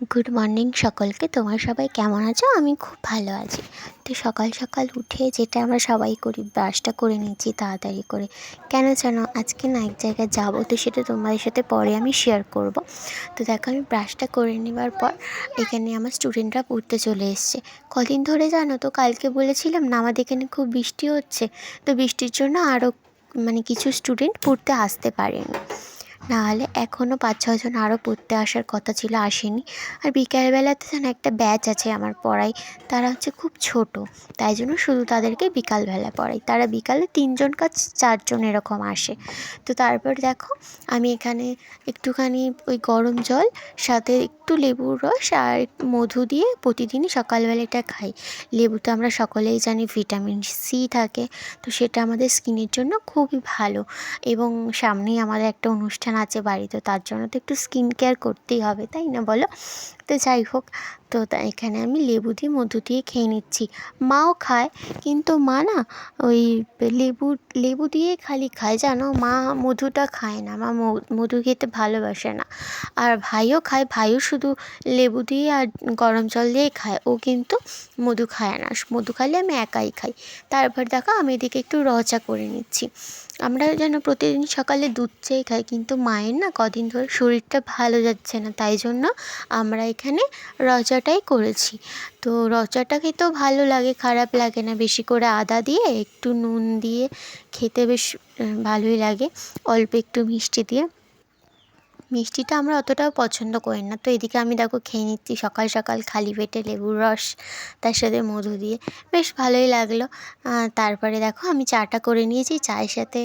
Good morning সকলকে। তোমরা সবাই কেমন আছো? আমি খুব ভালো আছি। তো সকাল সকাল উঠে যেটা আমরা সবাই করি, ব্রাশটা করে নিচ্ছি তাড়াতাড়ি করে। কেন জানো? আজকে না এক জায়গায় যাবো, তো সেটা তোমাদের সাথে পরে আমি শেয়ার করব। তো দেখো, আমি ব্রাশটা করে নেবার পর এখানে আমার স্টুডেন্টরা পড়তে চলে এসছে। কদিন ধরে জানো তো, কালকে বলেছিলাম না আমাদের এখানে খুব বৃষ্টি হচ্ছে, তো বৃষ্টির জন্য আরও কিছু স্টুডেন্ট পড়তে আসতে পারেনি। নাহলে এখনও 5-6 জন আরও পড়তে আসার কথা ছিল, আসেনি। আর বিকালবেলাতে যেন একটা ব্যাচ আছে আমার পড়াই, তারা হচ্ছে খুব ছোট, তাই জন্য শুধু তাদেরকে বিকালবেলা পড়াই। তারা বিকালে 3 জন 4 জন এরকম আসে। তো তারপর দেখো, আমি এখানে একটুখানি ওই গরম জল সাথে একটু লেবুর রস আর একটু মধু দিয়ে প্রতিদিনই সকালবেলা এটা খাই। লেবুতে আমরা সকলেই জানি ভিটামিন সি থাকে, তো সেটা আমাদের স্কিনের জন্য খুবই ভালো। এবং সামনেই আমাদের একটা অনুষ্ঠান আছে বাড়িতে, তার জন্য তো একটু স্কিন কেয়ার করতেই হবে, তাই না বলো? তো যাই হোক, তো এখানে আমি লেবু দিয়ে মধু দিয়ে খেয়ে নিচ্ছি। মাও খায়, কিন্তু মা না ওই লেবু দিয়ে খালি খায়, জানো, মা মধুটা খায় না। মা মধু খেতে ভালোবাসে না। আর ভাইও খায়, ভাইও শুধু লেবু দিয়ে আর গরম জল দিয়েই খায়, ও কিন্তু মধু খায় না। মধু খাইলে আমি একাই খাই। তারপর দেখো, আমি এদিকে একটু র চা করে নিচ্ছি। আমরা যেন প্রতিদিন সকালে দুধ চাই খাই, কিন্তু মায়ের না কদিন ধরে শরীরটা ভালো যাচ্ছে না, তাই জন্য আমরা এখানে র চাটাই করেছি। তো র চাটা খেতেও ভালো লাগে, খারাপ লাগে না। বেশি করে আদা দিয়ে একটু নুন দিয়ে খেতে বেশ ভালোই লাগে, অল্প একটু মিষ্টি দিয়ে। মিষ্টিটা আমরা অতটাও পছন্দ করি না। তো এদিকে আমি দেখো খেয়ে নিচ্ছি সকাল সকাল খালি পেটে লেবুর রস, তার সাথে মধু দিয়ে, বেশ ভালোই লাগলো। তারপরে দেখো, আমি চাটা করে নিয়েছি, চায়ের সাথে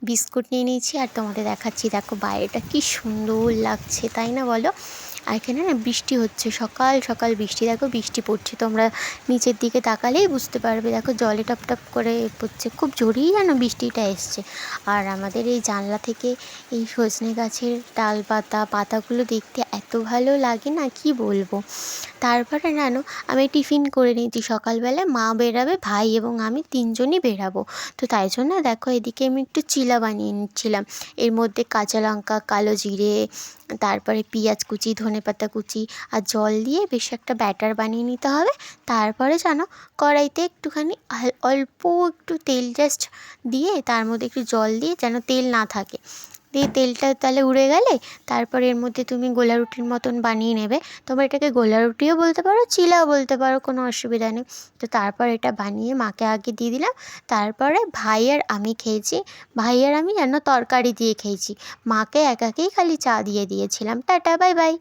বিস্কুট নিয়ে নিয়েছি। আর তোমাদের দেখাচ্ছি, দেখো বাইরেটা কি সুন্দর লাগছে, তাই না বলো? আর এখানে না বৃষ্টি হচ্ছে, সকাল সকাল বৃষ্টি, দেখো বৃষ্টি পড়ছে। তোমরা নিচের দিকে তাকালেই বুঝতে পারবে, দেখো জলে টপ টপ করে পড়ছে, খুব জোরেই যেন বৃষ্টিটা এসছে। আর আমাদের এই জানলা থেকে এই সজনে গাছের পাতাগুলো দেখতে এত ভালো লাগে না, কি বলবো। তারপরে জানো, আমি টিফিন করে নিয়েছি সকালবেলা। মা বেরাবে, ভাই এবং আমি 3জনই বেরাবো। তো তাই জন্য দেখো, এদিকে আমি একটু চিলা বানিয়ে নিচ্ছিলাম। এর মধ্যে কাঁচা লঙ্কা, কালো জিরে, তারপরে পেঁয়াজ কুচি, ধনেপাতা কুচি আর জল দিয়ে বেশ একটা ব্যাটার বানিয়ে নিতে হবে। তারপরে জানো, কড়াইতে একটুখানি অল্প একটু তেল জাস্ট দিয়ে, তার মধ্যে একটু জল দিয়ে, যেন তেল না থাকে, দিয়ে তেলটা তাহলে উড়ে গেলে তারপরে এর মধ্যে তুমি গোলা রুটির মতন বানিয়ে নেবে। তোমরা এটাকে গোলা রুটিও বলতে পারো, চিলাও বলতে পারো, কোনো অসুবিধা নেই। তো তারপর এটা বানিয়ে মাকে আগে দিয়ে দিলাম। তারপরে ভাই আর আমি খেয়েছি। ভাই আর আমি যেন তরকারি দিয়ে খেয়েছি, মাকে একাকেই খালি চা দিয়ে দিয়েছিলাম। Tata, bye bye.